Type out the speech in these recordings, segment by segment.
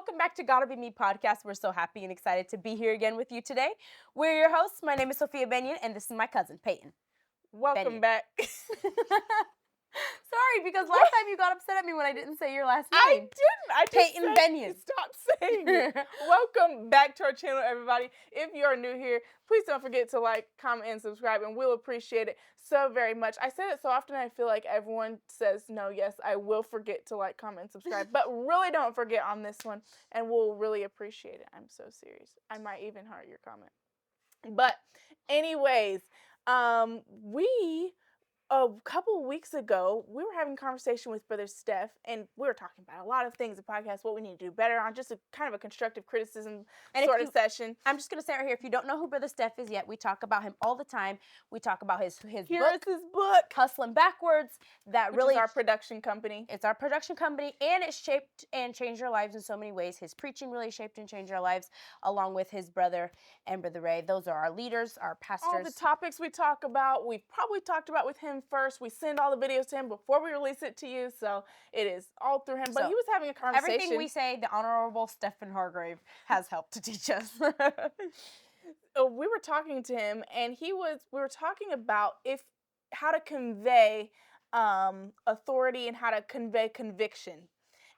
welcome back to Gotta Be Me podcast. We're so happy and excited to be here again with you today. We're your hosts. My name is Sophia Benyon, and this is my cousin, Peyton. Welcome back. Sorry, because last time you got upset at me when I didn't say your last name. I didn't. I just Peyton said, Benyon. Stop saying it. Welcome back to our channel, everybody. If you are new here, please don't forget to like, comment, and subscribe, and we'll appreciate it so very much. I say it so often, I feel like everyone says, no, yes, I will forget to like, comment, and subscribe. But really don't forget on this one, and we'll really appreciate it. I'm so serious. I might even heart your comment. But anyways, a couple of weeks ago, we were having a conversation with Brother Steph, and we were talking about a lot of things in the podcast, what we need to do better on, just a kind of a constructive criticism sort of session. I'm just going to say right here, if you don't know who Brother Steph is yet, we talk about him all the time. We talk about his Here book, is his book, Hustling Backwards, that which really is our production company. It's our production company, and it shaped and changed our lives in so many ways. His preaching really shaped and changed our lives, along with his brother and Brother Ray. Those are our leaders, our pastors. All the topics we talk about, we've probably talked about with him first. We send all the videos to him before we release it to you, so it is all through him. But he was having a conversation. Everything we say, the Honorable Stephen Hargrave has helped to teach us. We were talking to him, and we were talking about how to convey authority and how to convey conviction.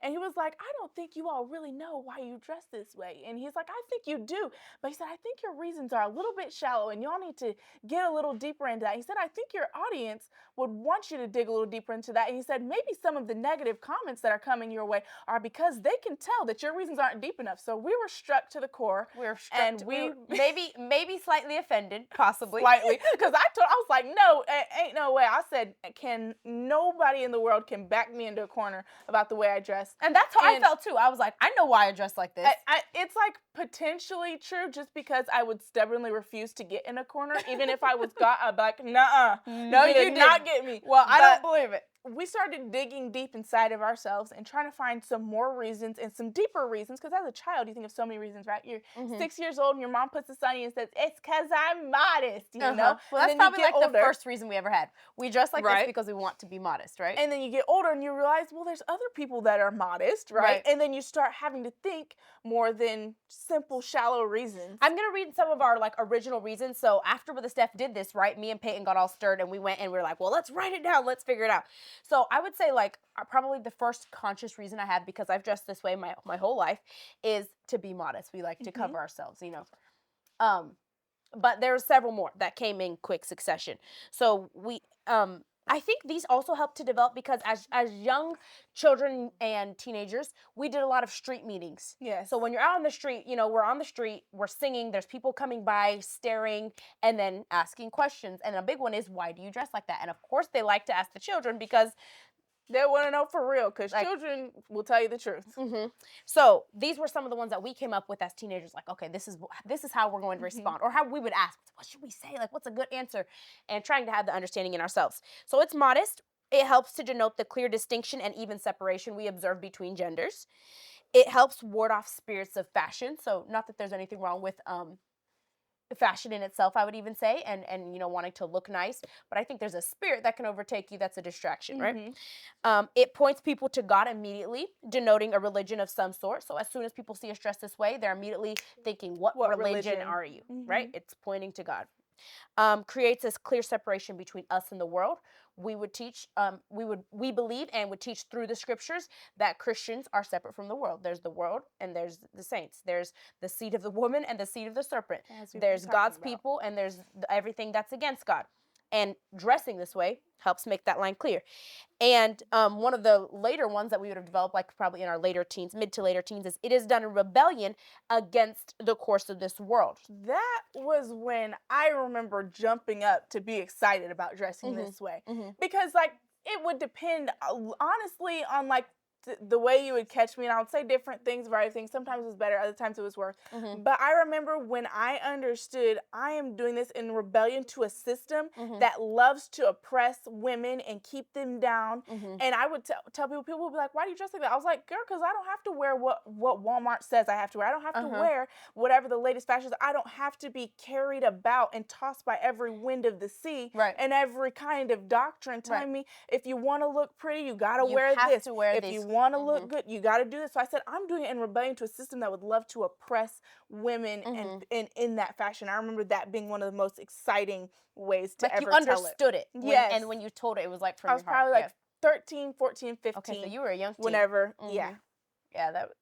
And he was like, I don't think you all really know why you dress this way. And he's like, I think you do. But he said, I think your reasons are a little bit shallow, and y'all need to get a little deeper into that. He said, I think your audience would want you to dig a little deeper into that. And he said, maybe some of the negative comments that are coming your way are because they can tell that your reasons aren't deep enough. So we were struck to the core. Maybe slightly offended, possibly. Slightly. Because I was like, no, ain't no way. I said, nobody in the world can back me into a corner about the way I dress. And that's how I felt too. I was like, I know why I dress like this. It's like potentially true, just because I would stubbornly refuse to get in a corner. Even if I was God, I'd be like, nuh-uh. No, you did not get me. Well, I don't believe it. We started digging deep inside of ourselves and trying to find some more reasons and some deeper reasons. Because as a child, you think of so many reasons, right? You're 6 years old and your mom puts this on you and says, it's because I'm modest, you know? Well, that's probably like the first reason we ever had. We dress like this because we want to be modest, right? And then you get older and you realize, well, there's other people that are modest, right? And then you start having to think more than simple, shallow reasons. I'm going to read some of our like original reasons. So after Brother Steph did this, right, me and Peyton got all stirred and we went and we were like, well, let's write it down. Let's figure it out. So I would say like probably the first conscious reason I have, because I've dressed this way my whole life, is to be modest. We like to cover ourselves, you know. But there are several more that came in quick succession. So I think these also help to develop because as young children and teenagers, we did a lot of street meetings. Yes. So when you're out on the street, you know, we're on the street, we're singing, there's people coming by, staring, and then asking questions. And a big one is, why do you dress like that? And of course, they like to ask the children because they want to know for real, because children will tell you the truth. So these were some of the ones that we came up with as teenagers. Like, okay, this is how we're going to respond, or how we would ask, what should we say? Like, what's a good answer? And trying to have the understanding in ourselves. So it's modest. It helps to denote the clear distinction and even separation we observe between genders. It helps ward off spirits of fashion. So not that there's anything wrong with fashion in itself, I would even say, and you know, wanting to look nice, but I think there's a spirit that can overtake you that's a distraction, right? It points people to God immediately, denoting a religion of some sort. So as soon as people see us dressed this way, they're immediately thinking, what religion are you, right? It's pointing to God. Creates this clear separation between us and the world. We would teach, we believe and would teach through the scriptures that Christians are separate from the world. There's the world and there's the saints. There's the seed of the woman and the seed of the serpent. There's God's people and there's everything that's against God. And dressing this way helps make that line clear. And one of the later ones that we would have developed, like probably in our later teens, mid to later teens, is it is done in rebellion against the course of this world. That was when I remember jumping up to be excited about dressing this way. Because like it would depend honestly on like the way you would catch me, and I would say different things about everything. Sometimes it was better, other times it was worse. But I remember when I understood I am doing this in rebellion to a system that loves to oppress women and keep them down. And I would tell people would be like, why do you dress like that? I was like, girl, because I don't have to wear what Walmart says I have to wear. I don't have to wear whatever the latest fashion is. I don't have to be carried about and tossed by every wind of the sea and every kind of doctrine telling me if you want to look pretty, you got to wear this. To wear if these you want to look good. You got to do this. So I said, I'm doing it in rebellion to a system that would love to oppress women and in that fashion. I remember that being one of the most exciting ways to Like you ever tell it. understood it. Yes. And when you told it, it was like from I your was heart. probably like 13, 14, 15. Okay, so you were a young teen. Whenever, yeah.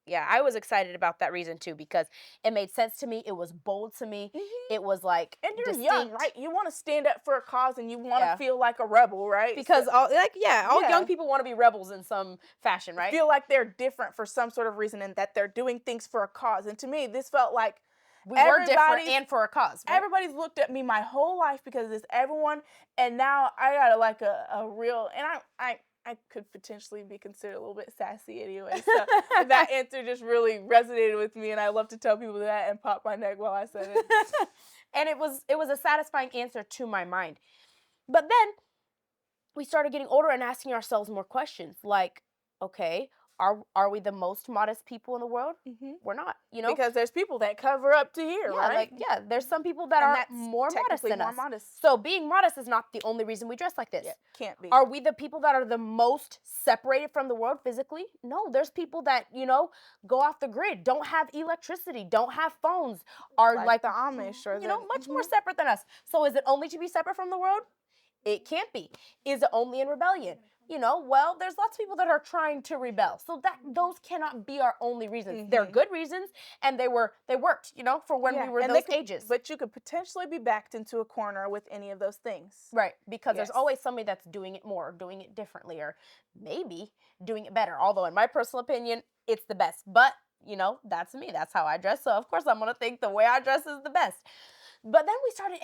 Yeah, I was excited about that reason too because it made sense to me. It was bold to me. It was like and you're distinct. young, right? You want to stand up for a cause and you want to feel like a rebel, right? Because all young people want to be rebels in some fashion, right? Feel like they're different for some sort of reason and that they're doing things for a cause. And to me, this felt like we were different and for a cause. Right? Everybody's looked at me my whole life because of this. Everyone, and now I got like a real, and I could potentially be considered a little bit sassy anyway. So that answer just really resonated with me, and I love to tell people that and pop my neck while I said it. And it was a satisfying answer to my mind. But then we started getting older and asking ourselves more questions like, okay, are we the most modest people in the world? We're not, because there's people that cover up to here, right? There's some people that are more modest than us. So being modest is not the only reason we dress like this. Yeah, can't be. Are we the people that are the most separated from the world physically? No, there's people that, go off the grid, don't have electricity, don't have phones, are like the Amish or much more separate than us. So is it only to be separate from the world? It can't be. Is it only in rebellion? Well, there's lots of people that are trying to rebel. So those cannot be our only reasons. They're good reasons, and they worked, for when we were those ages. But you could potentially be backed into a corner with any of those things. Right, because there's always somebody that's doing it more, or doing it differently, or maybe doing it better. Although, in my personal opinion, it's the best. But, that's me. That's how I dress. So, of course, I'm going to think the way I dress is the best. But then we started,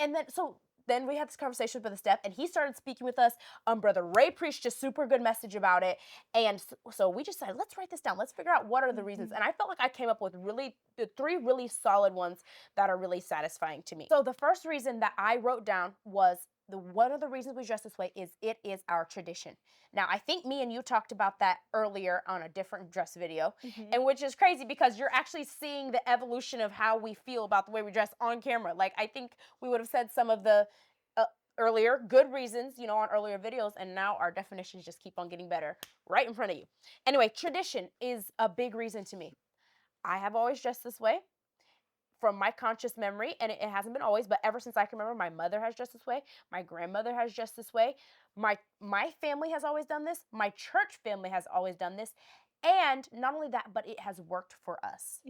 then we had this conversation with Brother Steph, and he started speaking with us. Brother Ray preached a super good message about it. And so we just said, let's write this down. Let's figure out what are the reasons. And I felt like I came up with the 3 really solid ones that are really satisfying to me. So the first reason that I wrote down was one of the reasons we dress this way is it is our tradition. Now, I think me and you talked about that earlier on a different dress video, and which is crazy because you're actually seeing the evolution of how we feel about the way we dress on camera. Like, I think we would have said some of the earlier good reasons, on earlier videos, and now our definitions just keep on getting better right in front of you. Anyway, tradition is a big reason to me. I have always dressed this way from my conscious memory, and it hasn't been always, but ever since I can remember, my mother has dressed this way, my grandmother has dressed this way, my family has always done this, my church family has always done this, and not only that, but it has worked for us.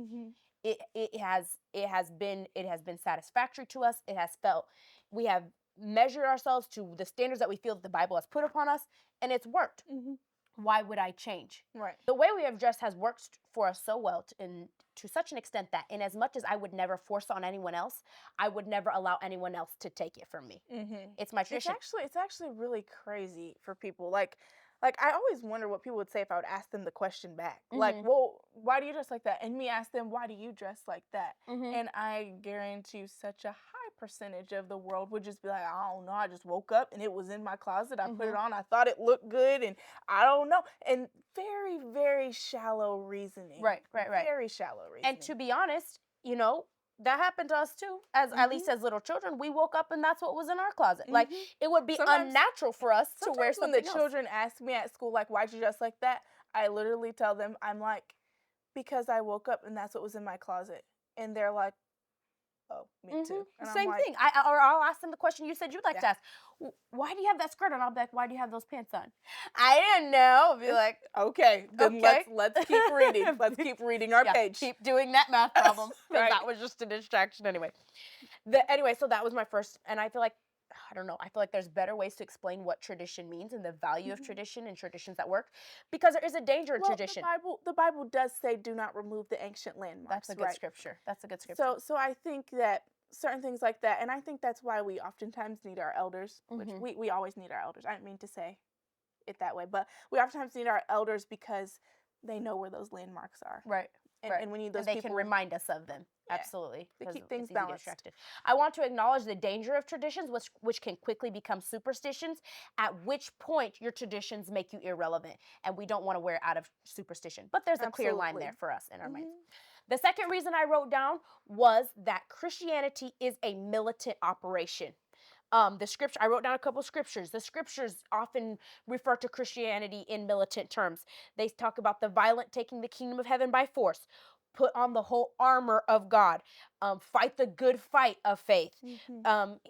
It has been satisfactory to us. We have measured ourselves to the standards that we feel that the Bible has put upon us, and it's worked. Why would I change? Right. The way we have dressed has worked for us so well to such an extent that in as much as I would never force on anyone else, I would never allow anyone else to take it from me. It's my tradition. It's actually really crazy for people. Like I always wonder what people would say if I would ask them the question back. Like, well, why do you dress like that? And me ask them, why do you dress like that? And I guarantee you such a high percentage of the world would just be like, I don't know, I just woke up and it was in my closet. I put it on. I thought it looked good and I don't know. And very, very shallow reasoning. Right. Very shallow reasoning. And to be honest, that happened to us too. At least as little children, we woke up and that's what was in our closet. Like, it would be unnatural for us to wear something when the children ask me at school, like, why'd you dress like that? I literally tell them, I'm like, because I woke up and that's what was in my closet. And they're like, oh, me too. And Same thing. I'll ask them the question you said you'd like to ask. Why do you have that skirt on? I'll be like, why do you have those pants on? I didn't know. I'll be like, okay, then let's keep reading. Let's keep reading our page. Keep doing that math problem because that was just a distraction anyway. So that was my first, and I feel like, I don't know, I feel like there's better ways to explain what tradition means and the value of tradition and traditions that work, because there is a danger in tradition. The Bible does say do not remove the ancient landmarks. That's a good scripture. That's a good scripture. So I think that certain things like that, and I think that's why we oftentimes need our elders, which we always need our elders. I didn't mean to say it that way, but we oftentimes need our elders because they know where those landmarks are. Right. And we need those people. They can remind us of them. Yeah. Absolutely. To keep things balanced. I want to acknowledge the danger of traditions, which can quickly become superstitions, at which point your traditions make you irrelevant. And we don't want to wear out of superstition. But there's a clear line there for us in our minds. The second reason I wrote down was that Christianity is a militant operation. The scripture, I wrote down a couple scriptures. The scriptures often refer to Christianity in militant terms. They talk about the violent taking the kingdom of heaven by force. Put on the whole armor of God. Fight the good fight of faith.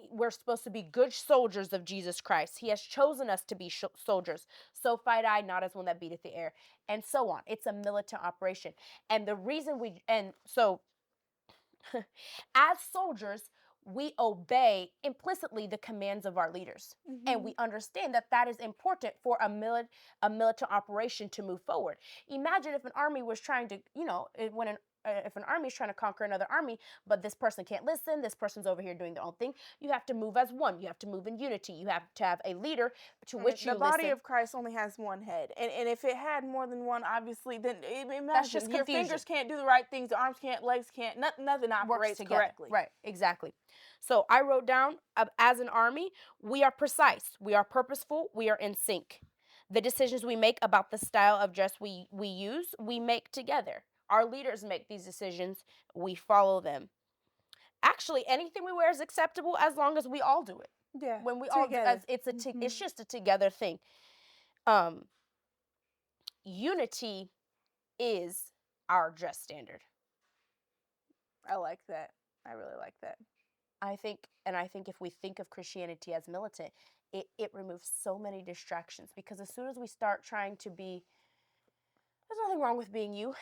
We're supposed to be good soldiers of Jesus Christ. He has chosen us to be soldiers. So fight I, not as one that beateth the air, and so on. It's a militant operation. And the reason as soldiers, we obey implicitly the commands of our leaders. And we understand that that is important for a militant operation to move forward. Imagine if an army was trying to, if an army is trying to conquer another army, but this person can't listen, this person's over here doing their own thing, you have to move as one. You have to move in unity. You have to have a leader to which you the body listen. of Christ only has one head, and if it had more than one, obviously, then imagine That's just your confusion. fingers can't do the right things, the arms can't, legs can't, nothing operates correctly. Right, exactly. So I wrote down, as an army, we are precise, we are purposeful, we are in sync. The decisions we make about the style of dress we use, we make together. Our leaders make these decisions, we follow them. Actually, anything we wear is acceptable as long as we all do it. Yeah, When we all do, together. it's just a together thing. Unity is our dress standard. I like that. I really like that. I think if we think of Christianity as militant, it removes so many distractions, because as soon as we start trying to be, there's nothing wrong with being you.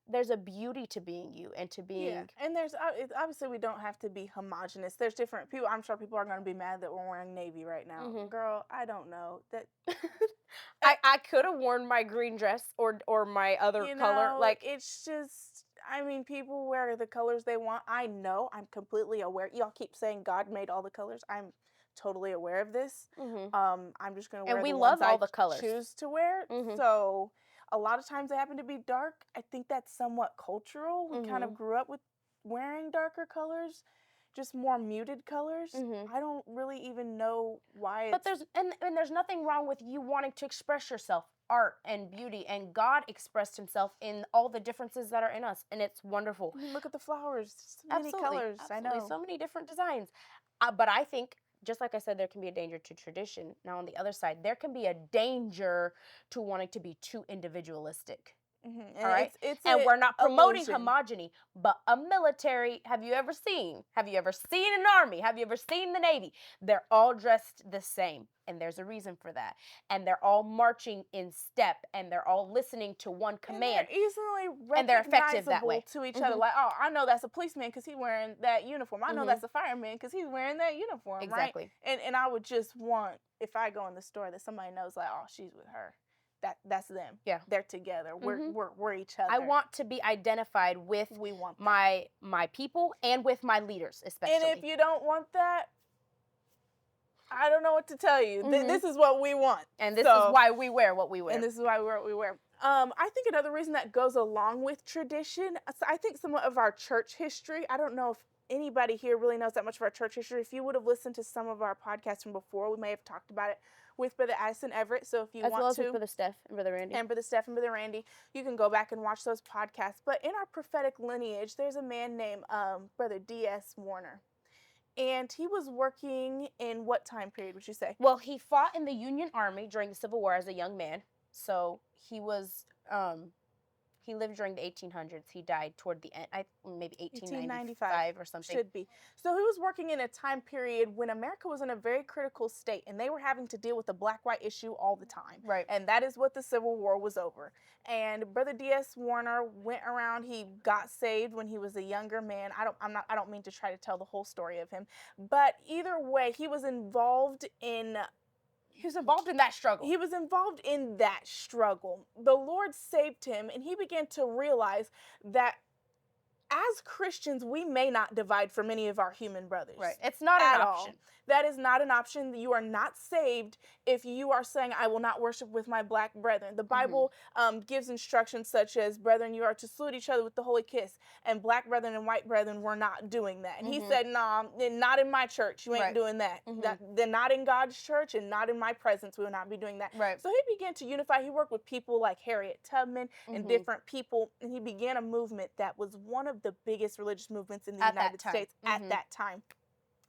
There's a beauty to being you and to being. Yeah, and there's obviously we don't have to be homogenous. There's different people. I'm sure people are going to be mad that we're wearing navy right now. Girl, I don't know that. I could have worn my green dress or my other color. Like, it's just, I mean, people wear the colors they want. I know, I'm completely aware. Y'all keep saying God made all the colors. I'm totally aware of this. I'm just going to wear and we the love ones all I the colors. choose to wear. So a lot of times they happen to be dark. I think that's somewhat cultural. We kind of grew up with wearing darker colors, just more muted colors. I don't really even know why. But there's nothing wrong with you wanting to express yourself, art and beauty, and God expressed himself in all the differences that are in us, and it's wonderful. I mean, look at the flowers, so many colors. Absolutely. I know, so many different designs. But I think, just like I said, there can be a danger to tradition. Now, on the other side, there can be a danger to wanting to be too individualistic. All right, and we're not promoting homogeny, but a military. Have you ever seen an army? Have you ever seen the Navy? They're all dressed the same, and there's a reason for that. And they're all marching in step, and they're all listening to one command. And they're easily recognizable and they're effective that way to each other. Like, oh, I know that's a policeman because he's wearing that uniform. I know that's a fireman because he's wearing that uniform. Exactly. Right? And I would just want, if I go in the store, that somebody knows, like, oh, she's with her. That's them. Yeah, they're together. We're each other. I want to be identified with my people and with my leaders, especially. And if you don't want that, I don't know what to tell you. This is what we want, and this is why we wear what we wear. And this is why we wear what we wear. I think another reason that goes along with tradition, I think some of our church history. I don't know if anybody here really knows that much of our church history. If you would have listened to some of our podcasts from before, we may have talked about it with Brother Addison Everett. So if you want to, as well as with Brother Steph and Brother Randy. And Brother Steph and Brother Randy, you can go back and watch those podcasts. But in our prophetic lineage, there's a man named Brother D.S. Warner. And he was working in what time period would you say? Well, he fought in the Union Army during the Civil War as a young man. So he was, he lived during the 1800s. He died toward the end, maybe 1895 or something. Should be. So he was working in a time period when America was in a very critical state, and they were having to deal with the black-white issue all the time. Right. And that is what the Civil War was over. And Brother D.S. Warner went around. He got saved when he was a younger man. I don't mean to try to tell the whole story of him, but either way, he was involved in. He was involved in that struggle. He was involved in that struggle. The Lord saved him, and he began to realize that as Christians, we may not divide from any of our human brothers. Right. It's not an option. That is not an option. You are not saved if you are saying, I will not worship with my black brethren. The Bible gives instructions such as, brethren, you are to salute each other with the holy kiss. And black brethren and white brethren were not doing that. And he said, nah, not in my church. You ain't doing that. They're not in God's church and not in my presence. We will not be doing that. Right. So he began to unify. He worked with people like Harriet Tubman and different people. And he began a movement that was one of the biggest religious movements in the United States at that time.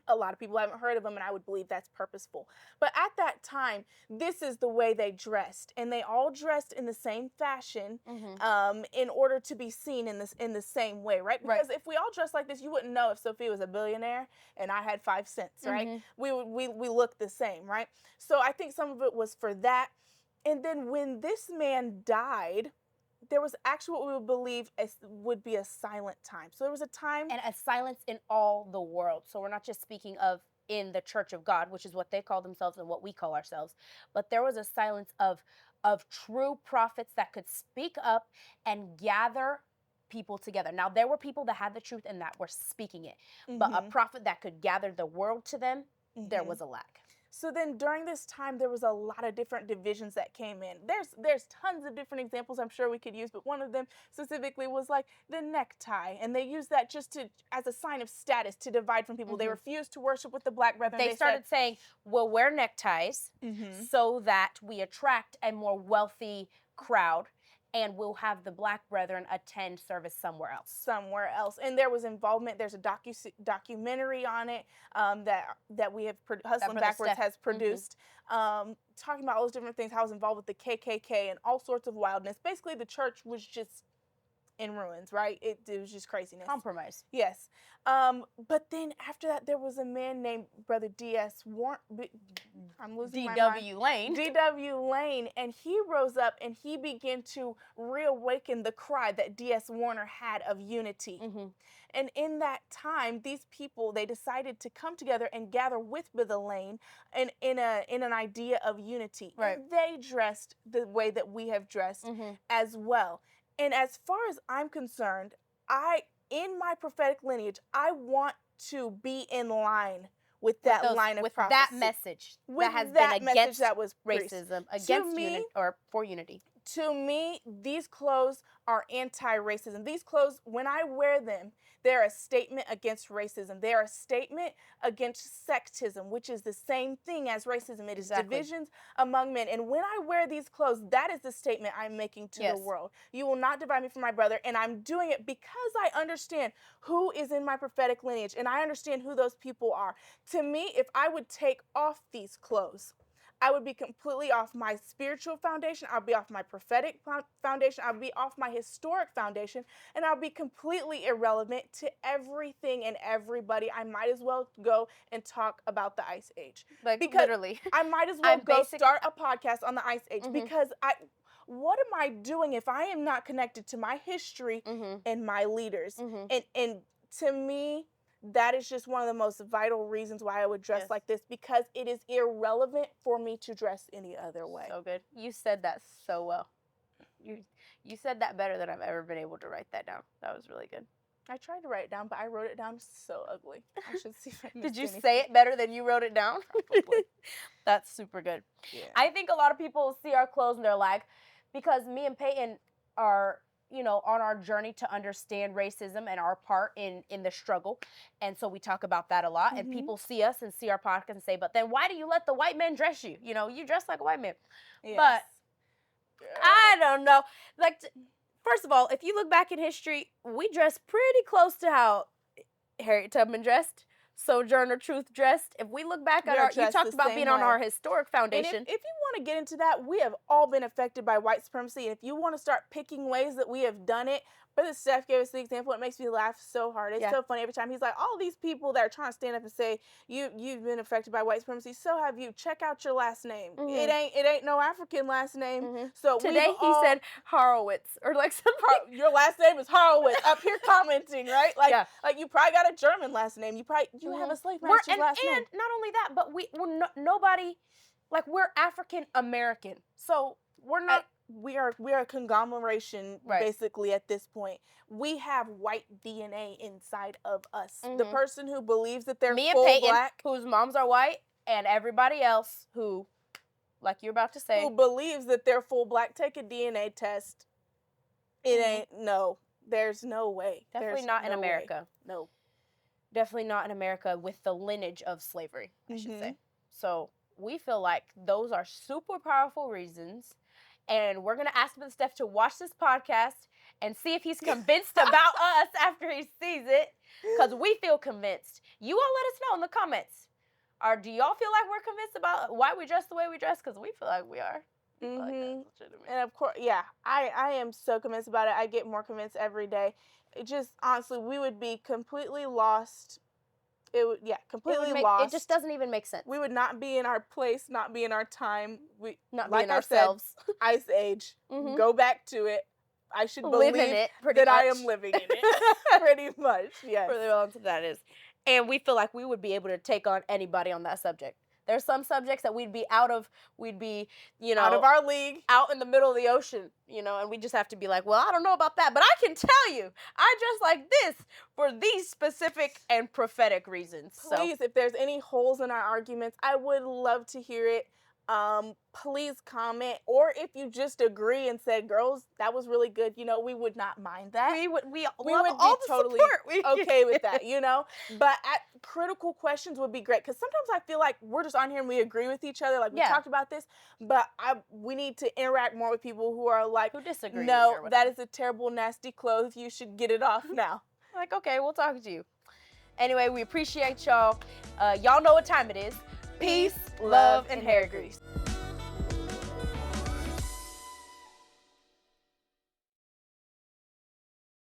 A lot of people haven't heard of them, and I would believe that's purposeful. But at that time, this is the way they dressed, and they all dressed in the same fashion, in order to be seen in the same way, right? Because if we all dressed like this, you wouldn't know if Sophia was a billionaire and I had 5 cents, right? We look the same, right? So I think some of it was for that. And then when this man died, there was actually what we would believe would be a silent time. So there was a time, and a silence in all the world. So we're not just speaking of in the Church of God, which is what they call themselves and what we call ourselves, but there was a silence of true prophets that could speak up and gather people together. Now there were people that had the truth and that were speaking it, but a prophet that could gather the world to them, there was a lack. So then during this time, there was a lot of different divisions that came in. There's tons of different examples I'm sure we could use, but one of them specifically was like the necktie. And they used that just as a sign of status to divide from people. They refused to worship with the black brethren. They started saying, we'll wear neckties so that we attract a more wealthy crowd, and we'll have the black brethren attend service somewhere else. And there was involvement. There's a documentary on it that we have Hustling Backwards has produced, talking about all those different things. How I was involved with the KKK and all sorts of wildness. Basically, the church was just in ruins, right? It was just craziness. Compromise. Yes. But then after that, there was a man named Brother D.S. Warren. I'm losing my mind. D.W. Lane. D.W. Lane. And he rose up and he began to reawaken the cry that D.S. Warner had of unity. And in that time, these people, they decided to come together and gather with Brother Lane in an idea of unity. Right. And they dressed the way that we have dressed as well. And as far as I'm concerned, in my prophetic lineage, I want to be in line with that line of prophecy. With that message that has been against that was racism, against unity, or for unity. To me, these clothes are anti-racism. These clothes, when I wear them, they're a statement against racism. They're a statement against sectism, which is the same thing as racism. It is divisions among men. And when I wear these clothes, that is the statement I'm making to the world. You will not divide me from my brother. And I'm doing it because I understand who is in my prophetic lineage, and I understand who those people are. To me, if I would take off these clothes, I would be completely off my spiritual foundation. I'll be off my prophetic foundation. I'll be off my historic foundation. And I'll be completely irrelevant to everything and everybody. I might as well go and talk about the Ice Age. Because literally. I might as well go start a podcast on the Ice Age. Because what am I doing if I am not connected to my history and my leaders? And to me, that is just one of the most vital reasons why I would dress like this, because it is irrelevant for me to dress any other way. So good. You said that so well. You said that better than I've ever been able to write that down. That was really good. I tried to write it down, but I wrote it down so ugly. I should see if I missed Did you anything. say it better than you wrote it down? That's super good. Yeah. I think a lot of people see our clothes and they're like, because me and Peyton are, on our journey to understand racism and our part in the struggle. And so we talk about that a lot. And people see us and see our podcast and say, but then why do you let the white men dress you? You dress like a white man. Yes. But I don't know. First of all, if you look back in history, we dress pretty close to how Harriet Tubman dressed, Sojourner Truth dressed. If we look back at you talked about being on our historic foundation. And if you want to get into that, we have all been affected by white supremacy. And if you want to start picking ways that we have done it, Brother Steph gave us the example. It makes me laugh so hard. It's so funny every time. He's like, all these people that are trying to stand up and say, you've been affected by white supremacy. So have you. Check out your last name. It ain't no African last name. So today he said Horowitz or like something. Your last name is Horowitz. Up here commenting, right? Like you probably got a German last name. You have a slave master's last name. And not only that, but nobody, like we're African American. So we're not. We are a conglomeration, basically, at this point. We have white DNA inside of us. The person who believes that they're full Peyton, black, whose moms are white, and everybody else who, like you're about to say, who believes that they're full black, take a DNA test. It ain't, no, there's no way. Definitely not in America. No. Definitely not in America with the lineage of slavery, I should say. So we feel like those are super powerful reasons. And we're going to ask Brother Steph to watch this podcast and see if he's convinced about us after he sees it, because we feel convinced. You all let us know in the comments. Or do y'all feel like we're convinced about why we dress the way we dress? Because we feel like we are. We feel like that's legitimate. And of course, yeah, I am so convinced about it. I get more convinced every day. It just, honestly, we would be completely lost. It would, yeah, completely lost. It just doesn't even make sense. We would not be in our place, not be in our time. We not like being I ourselves. Said, Ice Age. Go back to it. I should believe in it, that I am living in it. Pretty much, yes. Pretty much that is. And we feel like we would be able to take on anybody on that subject. There's some subjects that we'd be out of our league, out in the middle of the ocean, and we just have to be like, well, I don't know about that, but I can tell you, I dress like this for these specific and prophetic reasons. Please, if there's any holes in our arguments, I would love to hear it. Please comment, or if you just agree and said, girls, that was really good, we would not mind that. We would be all totally okay with that, but critical questions would be great, because sometimes I feel like we're just on here and we agree with each other, like we talked about this, but we need to interact more with people who are like, who disagree. No, that is a terrible, nasty clothes. You should get it off now. Like, okay, we'll talk to you. Anyway, we appreciate y'all. Y'all know what time it is. Peace, love, and hair grease.